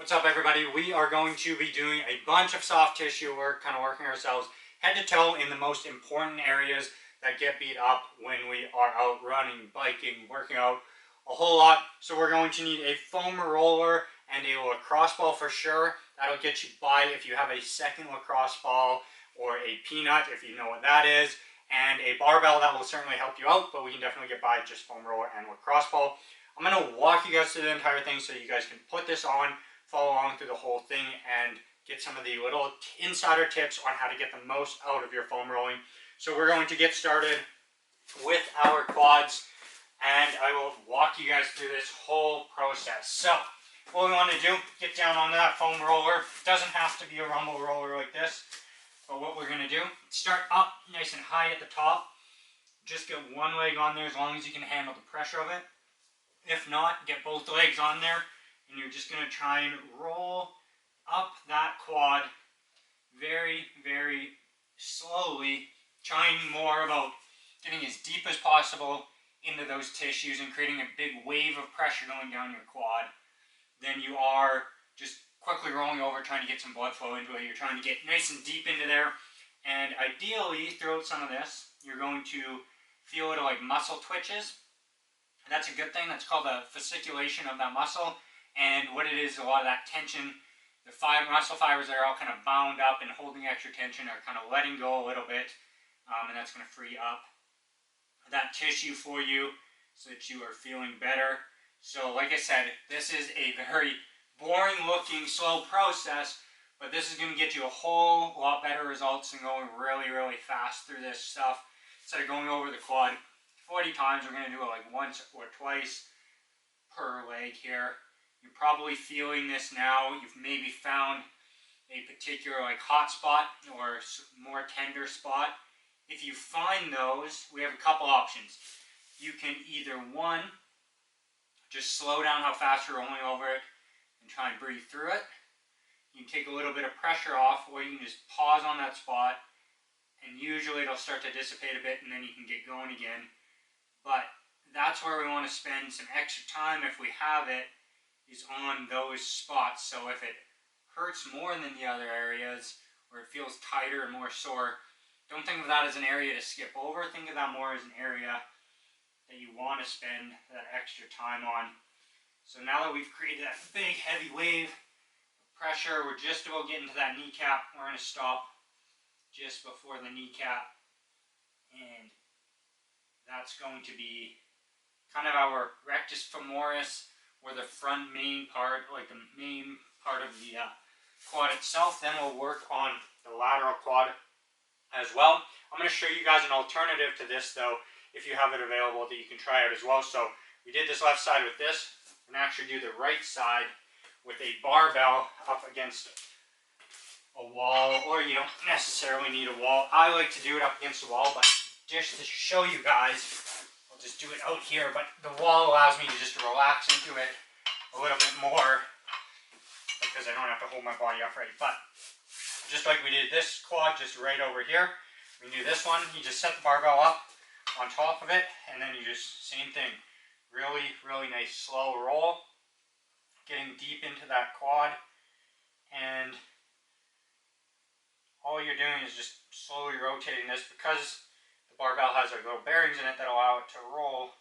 What's up, everybody? We are going to be doing a bunch of soft tissue work, kind of working ourselves head to toe in the most important areas that get beat up when we are out running, biking, working out a whole lot. So we're going to need a foam roller and a lacrosse ball for sure. That'll get you by if you have a second lacrosse ball or a peanut, if you know what that is, and a barbell. That will certainly help you out, but we can definitely get by just foam roller and lacrosse ball. I'm going to walk you guys through the entire thing so you guys can put this on, follow along through the whole thing, and get some of the little insider tips on how to get the most out of your foam rolling. So we're going to get started with our quads, and I will walk you guys through this whole process. So what we want to do, get down on that foam roller. It doesn't have to be a rumble roller like this, but what we're going to do, start up nice and high at the top. Just get one leg on there as long as you can handle the pressure of it. If not, get both legs on there, and you're just going to try and roll up that quad very, very slowly, trying more about getting as deep as possible into those tissues and creating a big wave of pressure going down your quad than you are just quickly rolling over trying to get some blood flow into it. You're trying to get nice and deep into there, and ideally throughout some of this you're going to feel it like muscle twitches. That's a good thing. That's called the fasciculation of that muscle. And what it is, a lot of that tension, the muscle fibers that are all kind of bound up and holding extra tension are kind of letting go a little bit. And that's going to free up that tissue for you so that you are feeling better. So like I said, this is a very boring looking, slow process, but this is going to get you a whole lot better results than going really, really fast through this stuff. Instead of going over the quad 40 times, we're going to do it like once or twice per leg here. You're probably feeling this now. You've maybe found a particular like hot spot or more tender spot. If you find those, we have a couple options. You can either, one, just slow down how fast you're rolling over it and try and breathe through it. You can take a little bit of pressure off, or you can just pause on that spot, and usually it'll start to dissipate a bit and then you can get going again. But that's where we want to spend some extra time if we have it, is on those spots. So if it hurts more than the other areas, or it feels tighter and more sore, don't think of that as an area to skip over. Think of that more as an area that you want to spend that extra time on. So now that we've created that big heavy wave of pressure, we're just about getting to that kneecap. We're going to stop just before the kneecap, and that's going to be kind of our rectus femoris, or the front main part, like the main part of the quad itself. Then we'll work on the lateral quad as well. I'm going to show you guys an alternative to this though, if you have it available, that you can try out as well. So we did this left side with this, and actually do the right side with a barbell up against a wall, or you don't necessarily need a wall. I like to do it up against the wall, but just to show you guys, I'll just do it out here, but the wall allows me to just relax into it a little bit more because I don't have to hold my body upright. But just like we did this quad just right over here, we can do this one. You just set the barbell up on top of it, and then you just, same thing, really, really nice slow roll, getting deep into that quad, and all you're doing is just slowly rotating this. Because the barbell has like little bearings in it that allow it to roll,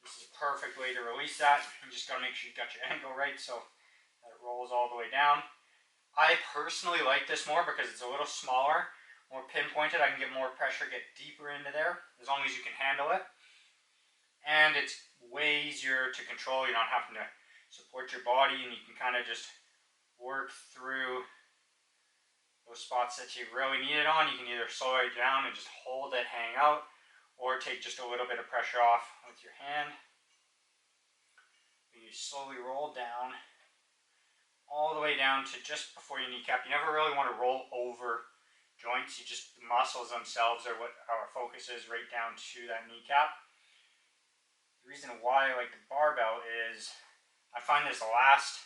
this is a perfect way to release that. You just got to make sure you got your angle right so that it rolls all the way down. I personally like this more because it's a little smaller, more pinpointed. I can get more pressure, get deeper into there, as long as you can handle it. And it's way easier to control. You're not having to support your body, and you can kind of just work through those spots that you really need it on. You can either slow it down and just hold it, hang out, or take just a little bit of pressure off with your hand. You slowly roll down, all the way down to just before your kneecap. You never really want to roll over joints. You just, the muscles themselves are what our focus is, right down to that kneecap. The reason why I like the barbell is I find this last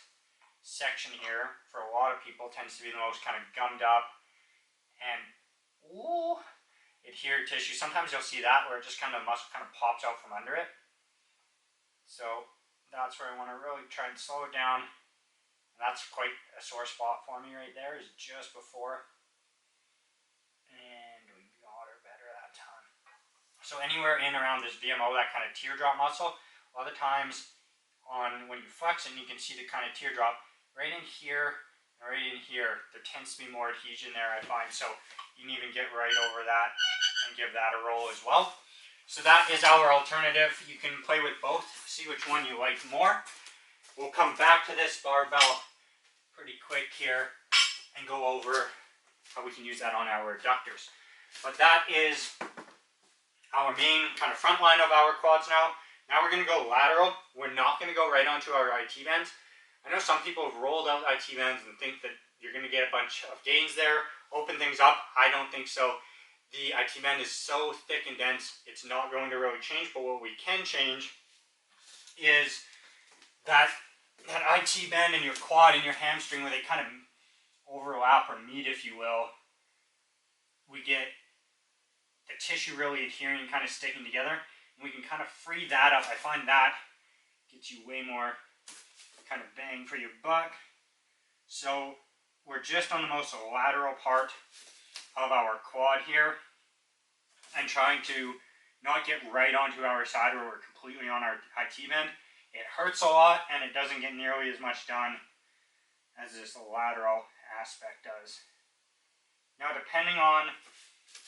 section here for a lot of people tends to be the most kind of gummed up and adhered tissue. Sometimes you'll see that where it just kind of, the muscle kind of pops out from under it. So that's where I want to really try and slow it down And that's quite a sore spot for me right there, is just before. And we got her better that time. So anywhere in around this VMO, that kind of teardrop muscle, a lot of times when you flex it, you can see the kind of teardrop right in here, right in here. There tends to be more adhesion there, I find. So you can even get right over that and give that a roll as well. So that is our alternative. You can play with both, see which one you like more. We'll come back to this barbell pretty quick here and go over how we can use that on our adductors. But that is our main kind of front line of our quads now. Now we're going to go lateral. We're not going to go right onto our IT bends. I know some people have rolled out IT bends and think that you're going to get a bunch of gains there, open things up. I don't think so. The IT bend is so thick and dense, it's not going to really change. But what we can change is that IT bend in your quad and your hamstring, where they kind of overlap or meet, if you will. We get the tissue really adhering and kind of sticking together. And we can kind of free that up. I find that gets you way more kind of bang for your buck. So we're just on the most lateral part of our quad here and trying to not get right onto our side where we're completely on our IT bend. It hurts a lot and it doesn't get nearly as much done as this lateral aspect does. Now, depending on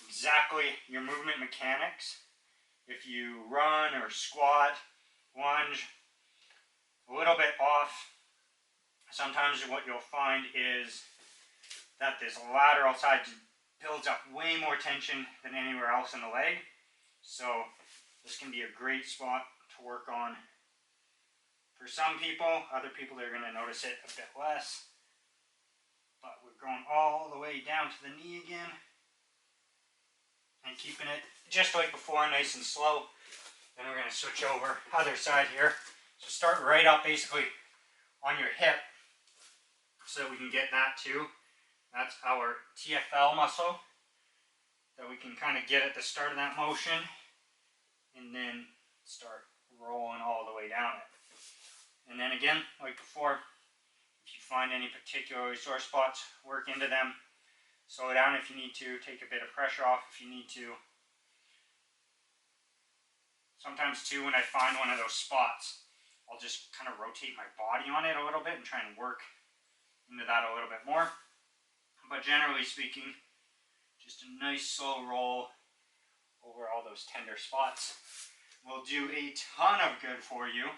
exactly your movement mechanics, if you run or squat, lunge, a little bit off, sometimes what you'll find is that this lateral side builds up way more tension than anywhere else in the leg. So this can be a great spot to work on for some people. Other people, they're going to notice it a bit less. But we're going all the way down to the knee again and keeping it just like before, nice and slow. Then we're going to switch over other side here. So start right up basically on your hip so that we can get that too. That's our TFL muscle that we can kind of get at the start of that motion and then start rolling all the way down it. And then again, like before, if you find any particularly sore spots, work into them. Slow down if you need to, take a bit of pressure off if you need to. Sometimes too, when I find one of those spots, I'll just kind of rotate my body on it a little bit and try and work into that a little bit more. But generally speaking, just a nice slow roll over all those tender spots will do a ton of good for you.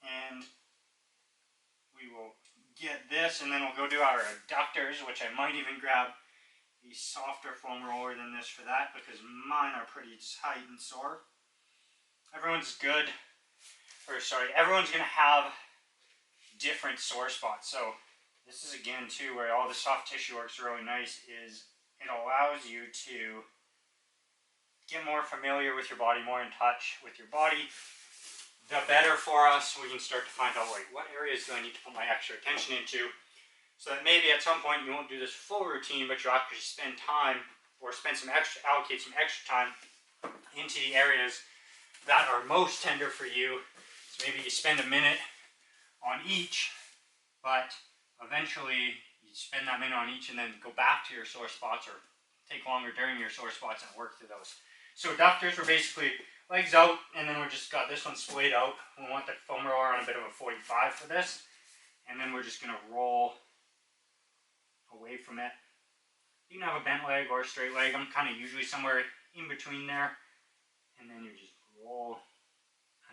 And we will get this, and then we'll go do our adductors, which I might even grab a softer foam roller than this for that, because mine are pretty tight and sore. Everyone's going to have different sore spots. So this is again too where all the soft tissue works really nice, is it allows you to get more familiar with your body, more in touch with your body. The better for us, we can start to find out, like, what areas do I need to put my extra attention into, so that maybe at some point you won't do this full routine, but you'll actually spend time, or allocate some extra time into the areas that are most tender for you. So maybe you spend a minute on each, but eventually you spend that minute on each and then go back to your sore spots, or take longer during your sore spots and work through those. So adductors were basically legs out, and then we're just got this one splayed out. We want the foam roller on a bit of a 45 for this, and then we're just going to roll away from it. You can have a bent leg or a straight leg. I'm kind of usually somewhere in between there, and then you just roll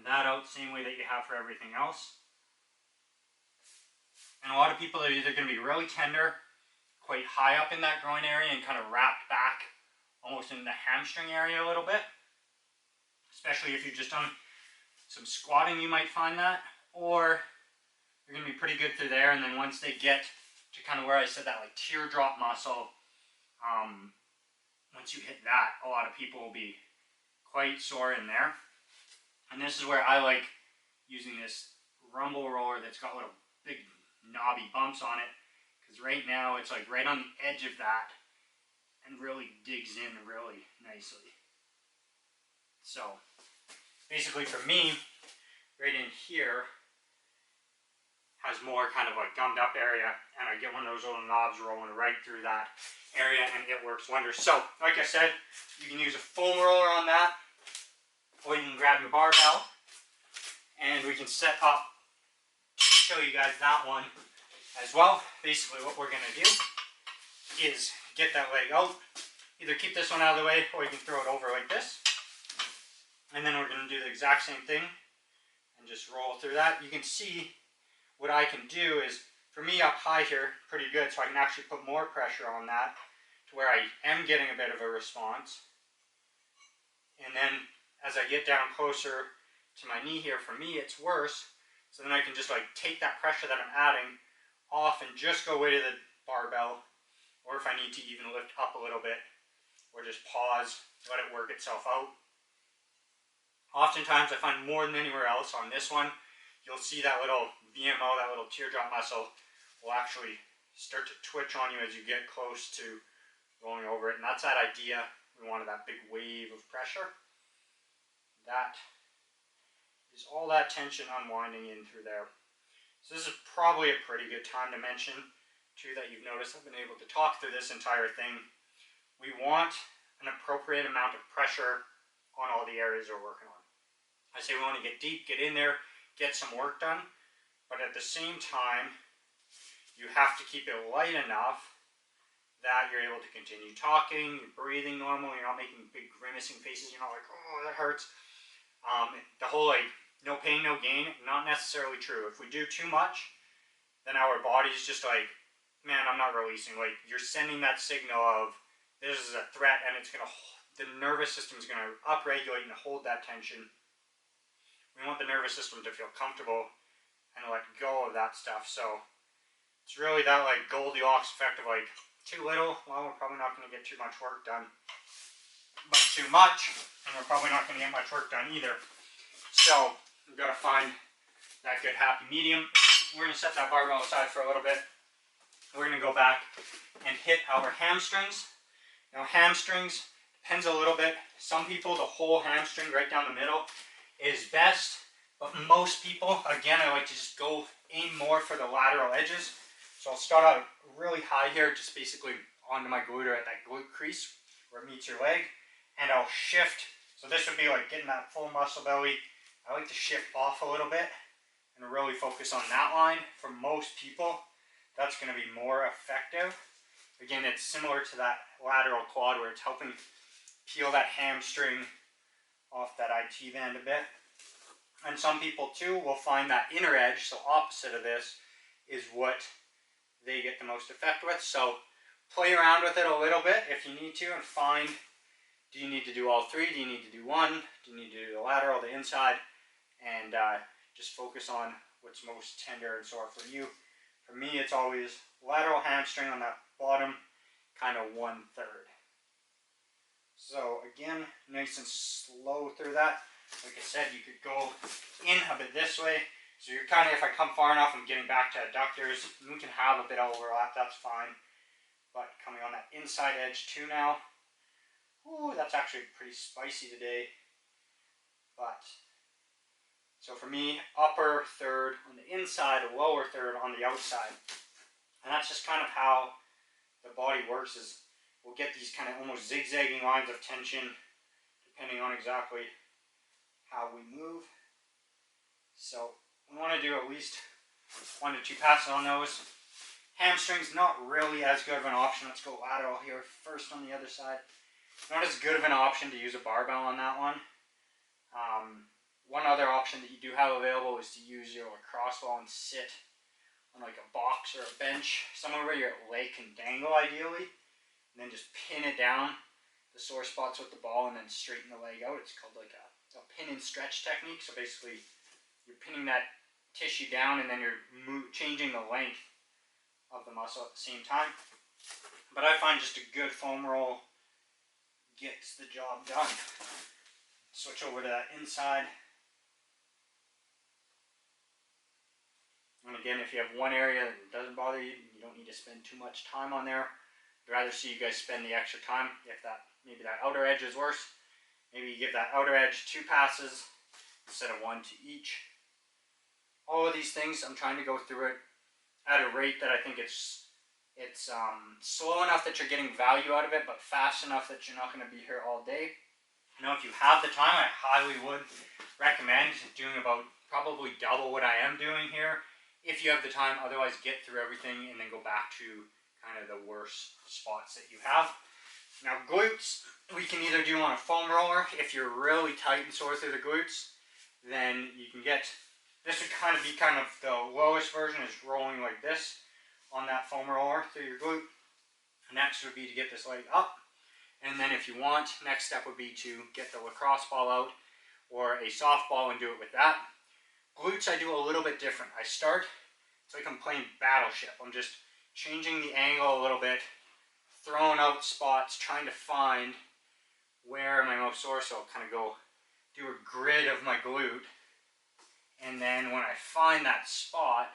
that out the same way that you have for everything else. And a lot of people are either going to be really tender, quite high up in that groin area, and kind of wrapped back almost in the hamstring area a little bit. Especially if you've just done some squatting, you might find that. Or you're going to be pretty good through there, and then once they get to kind of where I said that like teardrop muscle, once you hit that, a lot of people will be quite sore in there. And this is where I like using this rumble roller that's got little big knobby bumps on it, because right now it's like right on the edge of that and really digs in really nicely. So basically for me, right in here, has more kind of a gummed up area, and I get one of those little knobs rolling right through that area, and it works wonders. So, like I said, you can use a foam roller on that, or you can grab your barbell, and we can set up to show you guys that one as well. Basically, what we're going to do is get that leg out. Either keep this one out of the way, or you can throw it over like this. And then we're going to do the exact same thing and just roll through that. You can see what I can do is, for me up high here, pretty good, so I can actually put more pressure on that to where I am getting a bit of a response. And then as I get down closer to my knee here, for me it's worse, so then I can just like take that pressure that I'm adding off and just go away to the barbell, or if I need to even lift up a little bit, or just pause, let it work itself out. Oftentimes I find more than anywhere else on this one, you'll see that little VMO, that little teardrop muscle, will actually start to twitch on you as you get close to going over it. And that's that idea. We wanted that big wave of pressure. That is all that tension unwinding in through there. So this is probably a pretty good time to mention, too, that you've noticed I've been able to talk through this entire thing. We want an appropriate amount of pressure on all the areas we're working on. I say we want to get deep, get in there, get some work done, but at the same time, you have to keep it light enough that you're able to continue talking, you're breathing normal, you're not making big grimacing faces, you're not like, oh, that hurts. The whole like, no pain, no gain, not necessarily true. If we do too much, then our body's just like, man, I'm not releasing. Like, you're sending that signal of, this is a threat, and it's going to, the nervous system is going to upregulate and hold that tension. We want the nervous system to feel comfortable and let go of that stuff. So it's really that like Goldilocks effect of like, too little, well, we're probably not going to get too much work done. But too much, and we're probably not going to get much work done either. So we've got to find that good happy medium. We're going to set that barbell aside for a little bit. We're going to go back and hit our hamstrings. Now hamstrings, depends a little bit. Some people, the whole hamstring right down the middle is best, but most people, again, I like to just go aim more for the lateral edges. So I'll start out really high here, just basically onto my glute or at that glute crease where it meets your leg, and I'll shift. So this would be like getting that full muscle belly. I like to shift off a little bit and really focus on that line. For most people, that's going to be more effective. Again, it's similar to that lateral quad where it's helping peel that hamstring off that IT band a bit. And some people too will find that inner edge, so opposite of this, is what they get the most effect with. So play around with it a little bit if you need to and find, do you need to do all three? Do you need to do one? Do you need to do the lateral, the inside? And just focus on what's most tender and sore for you. For me, it's always lateral hamstring on that bottom, kind of 1/3. So again, nice and slow through that. Like I said, you could go in a bit this way. So you're kind of, if I come far enough, I'm getting back to adductors. We can have a bit of overlap, that's fine. But coming on that inside edge too now. Ooh, that's actually pretty spicy today. But, so for me, upper third on the inside, lower third on the outside. And that's just kind of how the body works, is we'll get these kind of almost zigzagging lines of tension depending on exactly how we move. So we want to do at least 1 to 2 passes on those. Hamstrings, not really as good of an option. Let's go lateral here first on the other side. Not as good of an option to use a barbell on that one. One other option that you do have available is to use your lacrosse ball and sit on like a box or a bench, somewhere where your leg can dangle ideally, and then just pin it down the sore spots with the ball and then straighten the leg out. It's called like a pin and stretch technique. So basically you're pinning that tissue down and then you're changing the length of the muscle at the same time. But I find just a good foam roll gets the job done. Switch over to that inside. And again, if you have one area that doesn't bother you, you don't need to spend too much time on there. I'd rather see you guys spend the extra time. If that, maybe that outer edge is worse, maybe you give that outer edge 2 passes instead of 1 to each. all of these things, I'm trying to go through it at a rate that I think it's slow enough that you're getting value out of it, but fast enough that you're not going to be here all day. Now, if you have the time, I highly would recommend doing about probably double what I am doing here. If you have the time, otherwise get through everything and then go back to kind of the worst spots that you have. Now, glutes, we can either do on a foam roller. If you're really tight and sore through the glutes, then you can get, this would kind of be kind of the lowest version, is rolling like this on that foam roller through your glute. Next would be to get this leg up, and then if you want, next step would be to get the lacrosse ball out or a softball and do it with that. Glutes I do a little bit different. I start, it's like I'm playing Battleship. I'm just changing the angle a little bit, throwing out spots, trying to find where my most sore, so I'll kind of go do a grid of my glute, and then when I find that spot,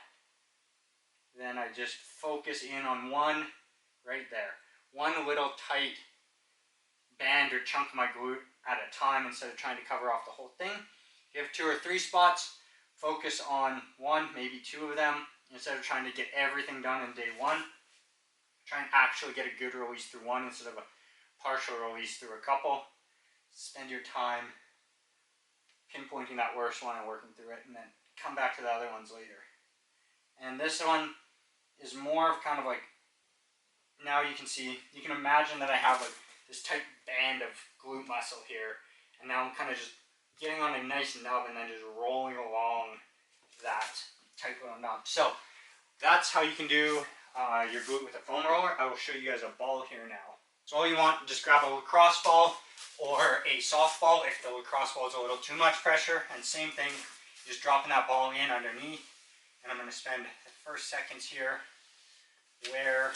then I just focus in on one right there. One little tight band or chunk of my glute at a time instead of trying to cover off the whole thing. If you have 2 or 3 spots, focus on one, maybe 2 of them, instead of trying to get everything done in day 1. Try and actually get a good release through one instead of a partial release through a couple. Spend your time pinpointing that worst one and working through it, and then come back to the other ones later. And this one is more of kind of like, now you can see, you can imagine that I have like this tight band of glute muscle here, and now I'm kind of just getting on a nice nub and then just rolling along that tight little nub. So that's how you can do your glute with a foam roller. I will show you guys a ball here now. So all you want, just grab a lacrosse ball or a softball if the lacrosse ball is a little too much pressure, and same thing, just dropping that ball in underneath. And I'm going to spend the first seconds here where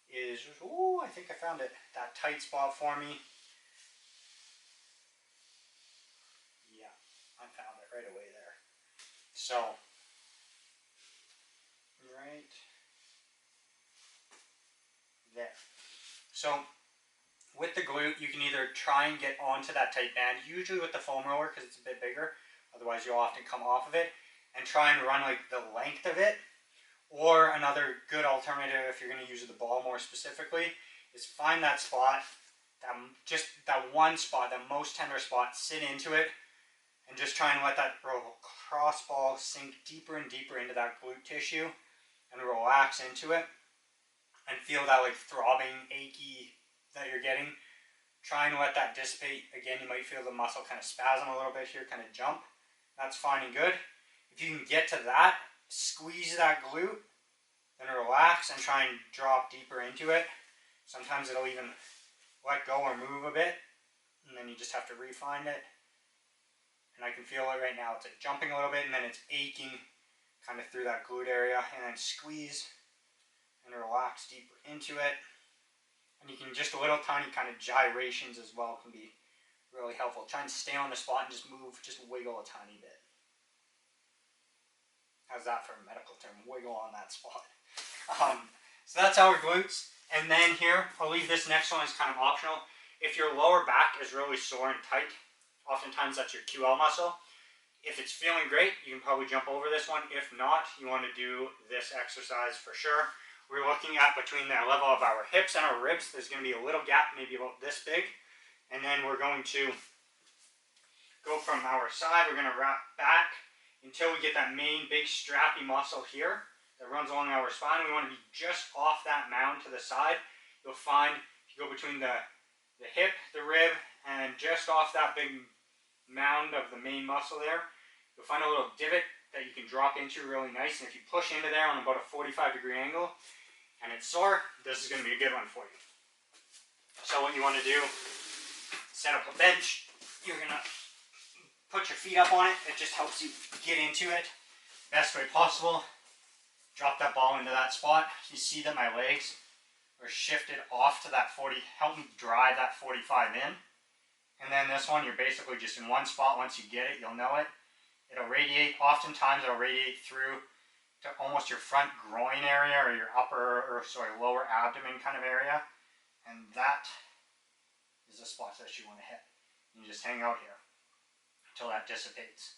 is, ooh, I think I found it, that tight spot for me. Yeah, I found it right away there. So, right there. So, with the glute, you can either try and get onto that tight band, usually with the foam roller because it's a bit bigger, otherwise you'll often come off of it, and try and run like the length of it. Or another good alternative, if you're going to use the ball more specifically, is find that spot, just that one spot, that most tender spot, sit into it, and just try and let that lacrosse ball sink deeper and deeper into that glute tissue, and relax into it, and feel that like throbbing, achy that you're getting. Try and let that dissipate. Again, you might feel the muscle kind of spasm a little bit here, kind of jump. That's fine and good. If you can get to that, squeeze that glute, then relax and try and drop deeper into it. Sometimes it'll even let go or move a bit, and then you just have to refine it. And I can feel it right now. It's like jumping a little bit, and then it's aching kind of through that glute area, and then squeeze and relax deeper into it. And you can just a little tiny kind of gyrations as well can be really helpful. Try and stay on the spot and just move, just wiggle a tiny bit. How's that for a medical term? Wiggle on that spot. So that's our glutes. And then here, I'll leave this next one as kind of optional. If your lower back is really sore and tight, oftentimes that's your QL muscle. If it's feeling great, you can probably jump over this one. If not, you want to do this exercise for sure. We're looking at between the level of our hips and our ribs. There's going to be a little gap, maybe about this big. And then we're going to go from our side. We're going to wrap back until we get that main big strappy muscle here that runs along our spine. We want to be just off that mound to the side. You'll find if you go between the hip, the rib, and just off that big mound of the main muscle there, you'll find a little divot that you can drop into really nice. And if you push into there on about a 45-degree angle and it's sore, this is going to be a good one for you. So what you want to do, set up a bench. You're going to put your feet up on it. It just helps you get into it best way possible. Drop that ball into that spot. You see that my legs are shifted off to that 40. Help me drive that 45 in. And then this one, you're basically just in one spot. Once you get it, you'll know it. It'll radiate. Oftentimes, it'll radiate through to almost your front groin area or your lower abdomen kind of area. And that is the spot that you want to hit. You just hang out here until that dissipates.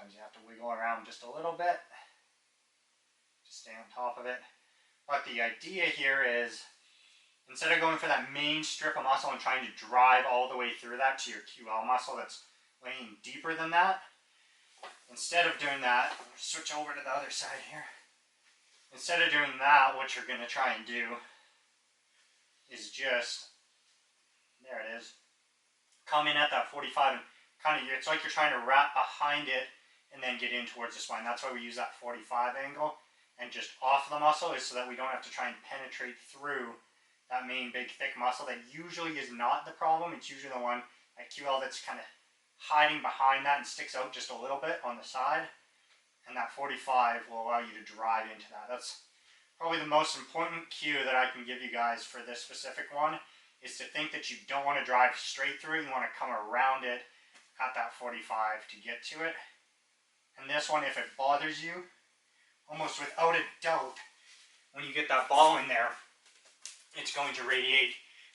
sometimes you have to wiggle around just a little bit to stay on top of it. But the idea here is, instead of going for that main strip of muscle and trying to drive all the way through that to your QL muscle that's laying deeper than that, instead of doing that, switch over to the other side here. Instead of doing that, what you're going to try and do is just, there it is, come in at that 45 and kind of, it's like you're trying to wrap behind it and then get in towards the spine. That's why we use that 45 angle and just off the muscle, is so that we don't have to try and penetrate through that main big thick muscle that usually is not the problem. It's usually the one at QL that's kind of hiding behind that and sticks out just a little bit on the side. And that 45 will allow you to drive into that. That's probably the most important cue that I can give you guys for this specific one, is to think that you don't want to drive straight through. You want to come around it at that 45 to get to it. And this one, if it bothers you, almost without a doubt, when you get that ball in there, it's going to radiate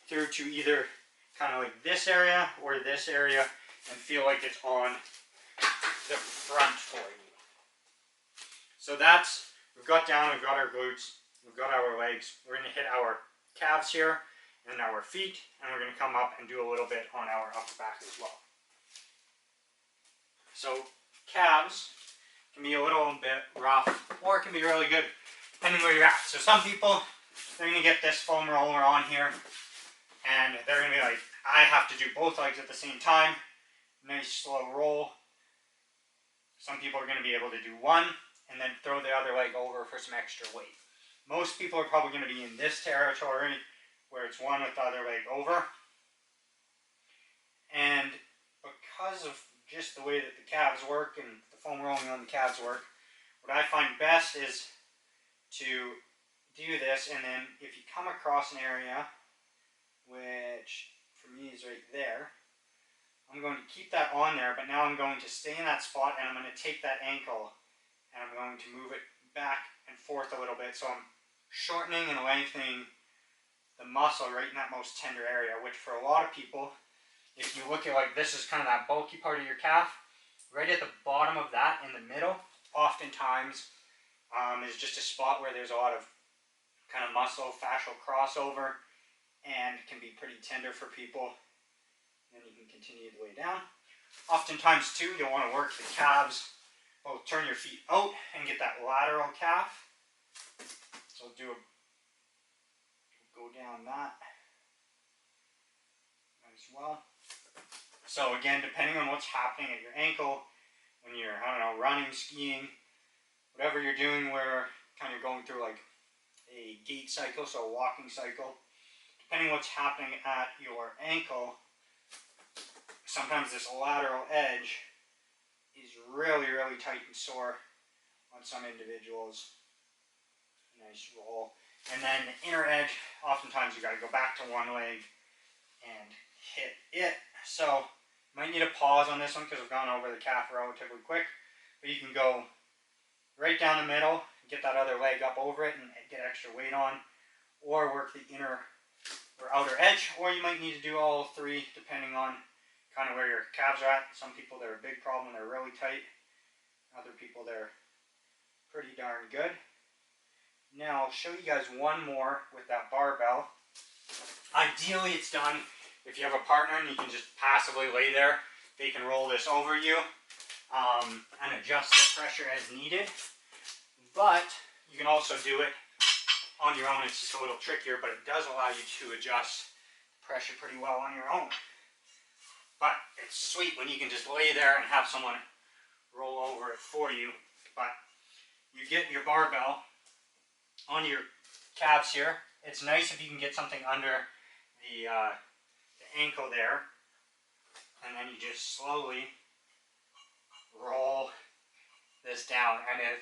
through to either kind of like this area or this area and feel like it's on the front for you. So that's, we've got down, we've got our glutes, we've got our legs. We're going to hit our calves here and our feet, and we're going to come up and do a little bit on our upper back as well. So calves can be a little bit rough, or it can be really good, depending where you're at. So some people, they're going to get this foam roller on here, and they're going to be like, I have to do both legs at the same time. Nice slow roll. Some people are going to be able to do one, and then throw the other leg over for some extra weight. Most people are probably going to be in this territory, where it's one with the other leg over. And because of just the way that the calves work and the foam rolling on the calves work, what I find best is to do this, and then if you come across an area, which for me is right there, I'm going to keep that on there, but now I'm going to stay in that spot, and I'm going to take that ankle and I'm going to move it back and forth a little bit. So I'm shortening and lengthening the muscle right in that most tender area, which for a lot of people, if you look at like this is kind of that bulky part of your calf, right at the bottom of that in the middle, oftentimes is just a spot where there's a lot of kind of muscle fascial crossover and can be pretty tender for people. Then you can continue the way down. Oftentimes too, you'll want to work the calves, both turn your feet out and get that lateral calf. So go down that as well. So again, depending on what's happening at your ankle, when you're, I don't know, running, skiing, whatever you're doing, where kind of going through like a gait cycle, so a walking cycle, depending on what's happening at your ankle, sometimes this lateral edge is really, really tight and sore on some individuals. Nice roll. And then the inner edge, oftentimes you got to go back to one leg and hit it. So might need a pause on this one because I've gone over the calf relatively quick, but you can go right down the middle, get that other leg up over it and get extra weight on, or work the inner or outer edge, or you might need to do all three depending on kind of where your calves are at. Some people, they're a big problem, they're really tight. Other people, they're pretty darn good. Now I'll show you guys one more with that barbell. Ideally it's done if you have a partner and you can just passively lay there. They can roll this over you and adjust the pressure as needed. But you can also do it on your own. It's just a little trickier, but it does allow you to adjust pressure pretty well on your own. But it's sweet when you can just lay there and have someone roll over it for you. But you get your barbell on your calves here. It's nice if you can get something under the ankle there, and then you just slowly roll this down. And if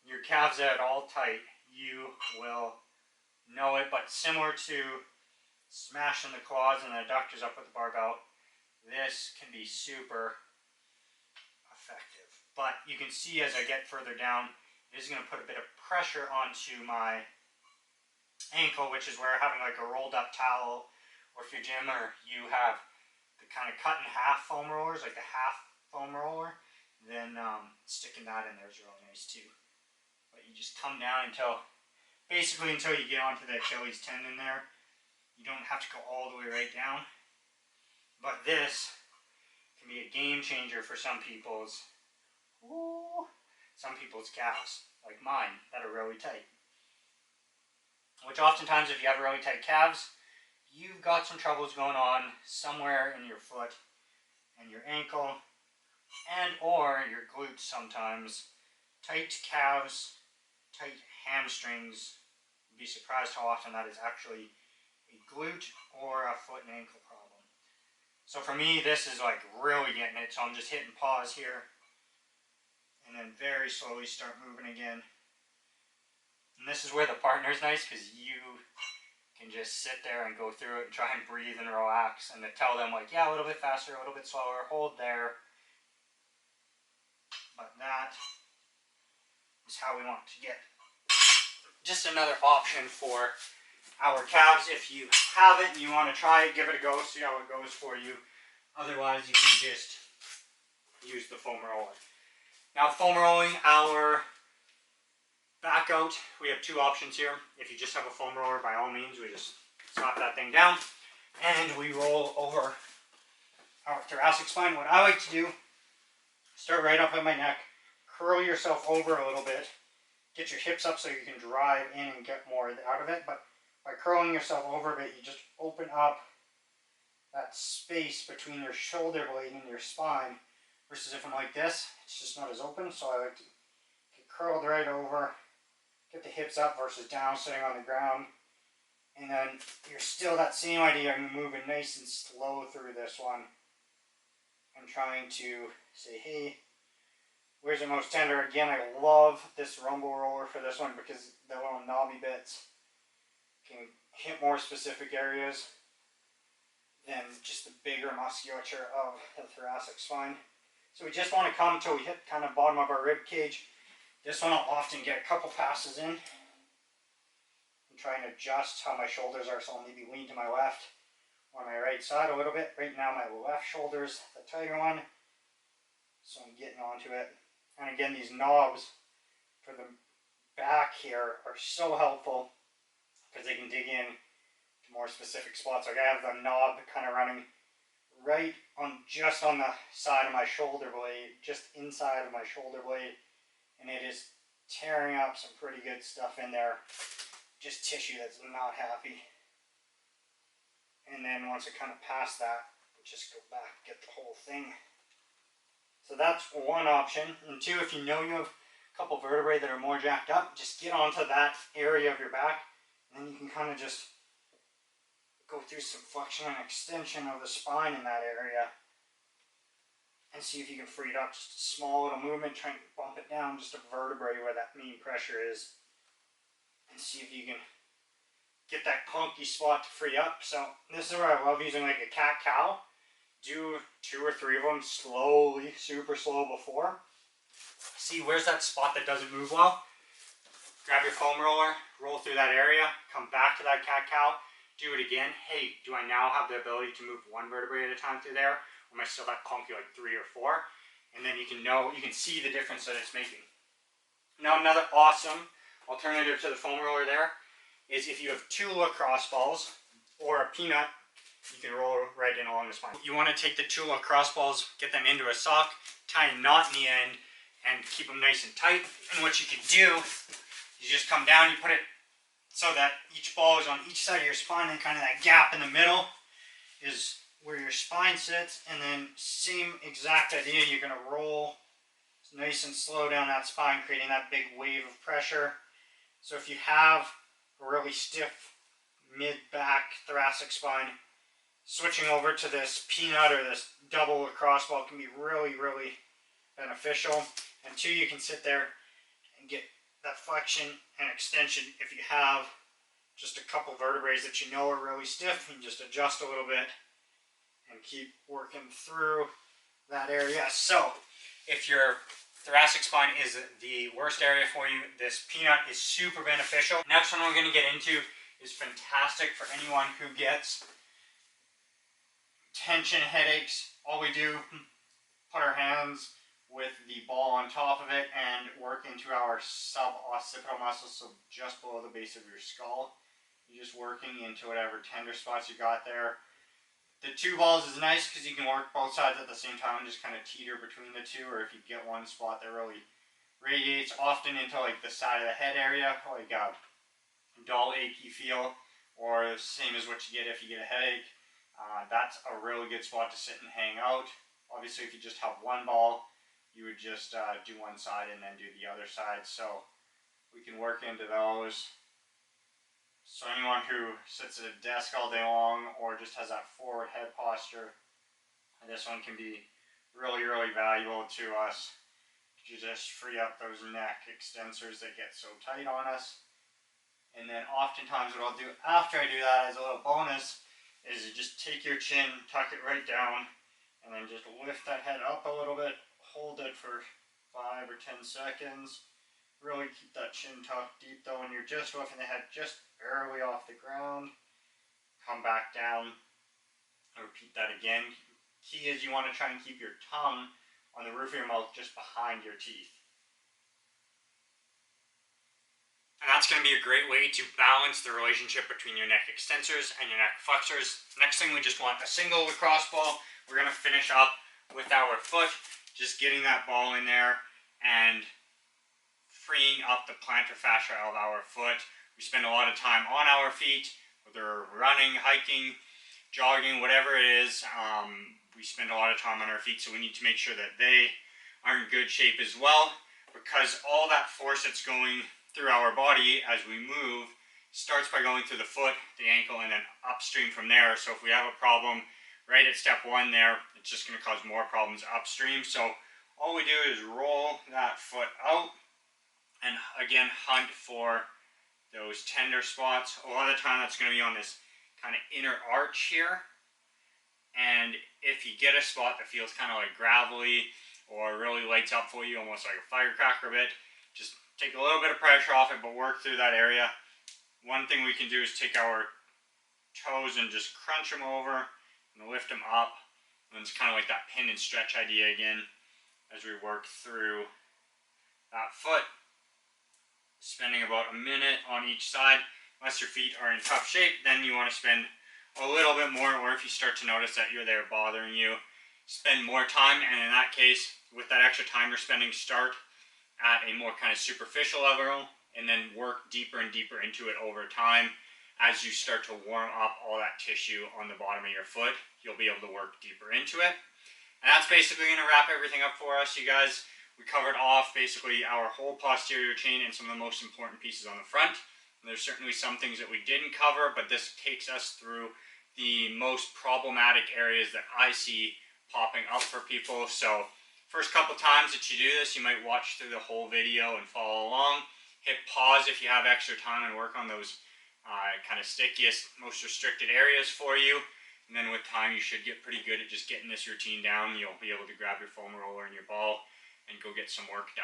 your calves are at all tight, you will know it. But similar to smashing the quads and the adductors up with the barbell, this can be super effective. But you can see as I get further down, it is going to put a bit of pressure onto my ankle, which is where having like a rolled up towel, or if you're gym or you have the kind of cut in half foam rollers, like the half foam roller, then sticking that in there is really nice too. But you just come down until, basically until you get onto the Achilles tendon there. You don't have to go all the way right down. But this can be a game changer for some people's calves, like mine, that are really tight. Which oftentimes, if you have really tight calves, you've got some troubles going on somewhere in your foot and your ankle and or your glutes sometimes. Tight calves, tight hamstrings. You'd be surprised how often that is actually a glute or a foot and ankle problem. So for me, this is like really getting it. So I'm just hitting pause here and then very slowly start moving again. And this is where the partner's nice, because you can just sit there and go through it and try and breathe and relax, and to tell them like, yeah, a little bit faster, a little bit slower, hold there. But that is how we want to get. Just another option for our calves. If you have it and you want to try it, give it a go, see how it goes for you. Otherwise, you can just use the foam roller. Now, foam rolling our back out, we have two options here. If you just have a foam roller, by all means, we just slap that thing down and we roll over our thoracic spine. What I like to do, start right up at my neck, curl yourself over a little bit, get your hips up so you can drive in and get more out of it. But by curling yourself over a bit, you just open up that space between your shoulder blade and your spine. Versus if I'm like this, it's just not as open. So I like to get curled right over, get the hips up versus down, sitting on the ground. And then you're still that same idea. I'm moving nice and slow through this one. I'm trying to say, hey, where's the most tender? Again, I love this rumble roller for this one because the little knobby bits can hit more specific areas than just the bigger musculature of the thoracic spine. So we just want to come until we hit kind of bottom of our rib cage. This one I'll often get a couple passes in. I'm trying to adjust how my shoulders are, so I'll maybe lean to my left or my right side a little bit. Right now my left shoulder's the tighter one, so I'm getting onto it. And again, these knobs for the back here are so helpful because they can dig in to more specific spots. Like I have the knob kind of running right on, just on the side of my shoulder blade, just inside of my shoulder blade, and it is tearing up some pretty good stuff in there. Just tissue that's not happy. And then once it kind of past that, just go back, get the whole thing. So that's one option. And two, if you know you have a couple vertebrae that are more jacked up, just get onto that area of your back, and then you can kind of just go through some flexion and extension of the spine in that area and see if you can free it up. Just a small little movement, trying to bump it down just a vertebrae where that main pressure is, and see if you can get that clunky spot to free up. So this is where I love using like a cat-cow. Do 2 or 3 of them slowly, super slow before. See where's that spot that doesn't move well. Grab your foam roller, roll through that area, come back to that cat-cow, do it again. Hey, do I now have the ability to move one vertebrae at a time through there? Or am I still that clunky like 3 or 4? And then you can see the difference that it's making. Now another awesome alternative to the foam roller there is if you have 2 lacrosse balls or a peanut, you can roll right in along the spine. You want to take the 2 lacrosse balls, get them into a sock, tie a knot in the end, and keep them nice and tight. And what you can do, you just come down, you put it so that each ball is on each side of your spine, and kind of that gap in the middle is where your spine sits. And then same exact idea, you're going to roll nice and slow down that spine, creating that big wave of pressure. So if you have a really stiff mid-back thoracic spine, switching over to this peanut or this double lacrosse ball can be really, really beneficial. And 2, you can sit there and get that flexion and extension. If you have just a couple vertebrae that you know are really stiff, you can just adjust a little bit and keep working through that area. So if your thoracic spine is the worst area for you, this peanut is super beneficial. Next one we're going to get into is fantastic for anyone who gets tension headaches. All we do, put our hands with the ball on top of it and work into our sub-occipital muscles, so just below the base of your skull. You're just working into whatever tender spots you got there. The two balls is nice because you can work both sides at the same time and just kind of teeter between the two, or if you get one spot that really radiates often into like the side of the head area, like a dull achy feel, or the same as what you get if you get a headache. That's a really good spot to sit and hang out. Obviously, if you just have one ball, you would just do one side and then do the other side. So we can work into those. So anyone who sits at a desk all day long or just has that forward head posture, this one can be really, really valuable to us to just free up those neck extensors that get so tight on us. And then oftentimes what I'll do after I do that as a little bonus is you just take your chin, tuck it right down, and then just lift that head up a little bit, hold it for 5 or 10 seconds. Really keep that chin tucked deep though, and you're just lifting the head just barely off the ground. Come back down, repeat that again. Key is you want to try and keep your tongue on the roof of your mouth just behind your teeth. And that's going to be a great way to balance the relationship between your neck extensors and your neck flexors. Next thing, we just want a single lacrosse ball. We're going to finish up with our foot, just getting that ball in there and freeing up the plantar fascia of our foot. We spend a lot of time on our feet, whether running, hiking, jogging, whatever it is. We spend a lot of time on our feet, so we need to make sure that they are in good shape as well, because all that force that's going through our body as we move starts by going through the foot, the ankle, and then upstream from there. So if we have a problem right at step one there, it's just going to cause more problems upstream. So all we do is roll that foot out and again hunt for those tender spots. A lot of the time that's going to be on this kind of inner arch here. And if you get a spot that feels kind of like gravelly or really lights up for you, almost like a firecracker bit, just take a little bit of pressure off it, but work through that area. One thing we can do is take our toes and just crunch them over and lift them up. And it's kind of like that pin and stretch idea again as we work through that foot. Spending about a minute on each side. Unless your feet are in tough shape, then you want to spend a little bit more, or if you start to notice that you're there bothering you, spend more time. And in that case, with that extra time you're spending, start at a more kind of superficial level and then work deeper and deeper into it over time. As you start to warm up all that tissue on the bottom of your foot, you'll be able to work deeper into it. And that's basically going to wrap everything up for us, you guys. We covered off basically our whole posterior chain and some of the most important pieces on the front. And there's certainly some things that we didn't cover, but this takes us through the most problematic areas that I see popping up for people. So first couple times that you do this, you might watch through the whole video and follow along. Hit pause if you have extra time and work on those kind of stickiest, most restricted areas for you. And then with time, you should get pretty good at just getting this routine down. You'll be able to grab your foam roller and your ball and go get some work done.